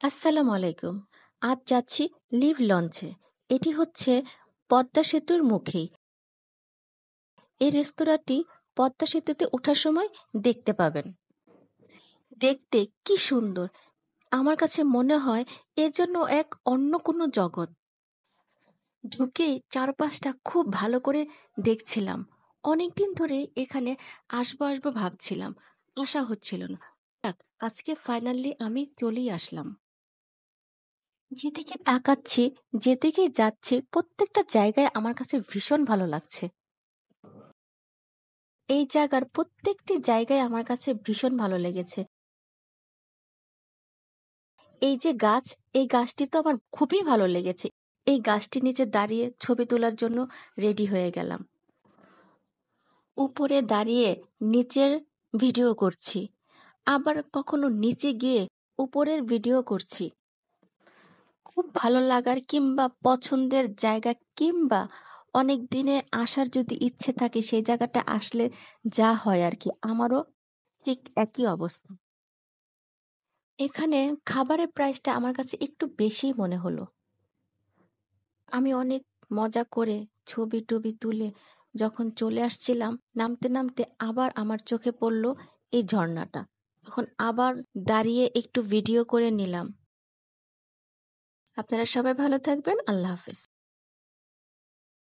আসসালামু আলাইকুম। আজ যাচ্ছি লিভ লঞ্চে। এটি হচ্ছে পদ্মা সেতুর মুখেই। এই রেস্তোরাঁটি পদ্মা সেতুতে ওঠার সময় দেখতে পাবেন। দেখতে কি সুন্দর! আমার কাছে মনে হয় এ যেন এক অন্য কোনো জগৎ। ঢুকেই চারপাশটা খুব ভালো করে দেখছিলাম। অনেকদিন ধরে এখানে আসবো ভাবছিলাম। আসা হচ্ছিল না। যাক, আজকে ফাইনালি আমি চলেই আসলাম। যেদিকে তাকাচ্ছি, যেদিকে যাচ্ছি প্রত্যেকটা জায়গায় আমার কাছে ভীষণ ভালো লাগছে। এই জায়গার প্রত্যেকটি জায়গায় আমার কাছে ভীষণ ভালো লেগেছে। এই যে গাছ, এই গাছটি তো আমার খুবই ভালো লেগেছে। এই গাছটির নিচে দাঁড়িয়ে ছবি তোলার জন্য রেডি হয়ে গেলাম। উপরে দাঁড়িয়ে নিচের ভিডিও করছি। আবার কখনো নিচে গিয়ে উপরের ভিডিও করছি। খুব ভালো লাগার কিংবা পছন্দের জায়গা কিংবা অনেক দিনে আসার যদি ইচ্ছে থাকে সেই জায়গাটা আসলে যা হয় আর কি আমারও ঠিক একই অবস্থা। এখানে খাবারের প্রাইসটা আমার কাছে একটু বেশিই মনে হলো। আমি অনেক মজা করে ছবি-টবি তুলে যখন চলে আসছিলাম, নামতে আবার আমার চোখে পড়ল এই ঝর্ণাটা। তখন আবার দাঁড়িয়ে একটু ভিডিও করে নিলাম। আপনারা সবাই ভালো থাকবেন। আল্লাহ হাফেজ।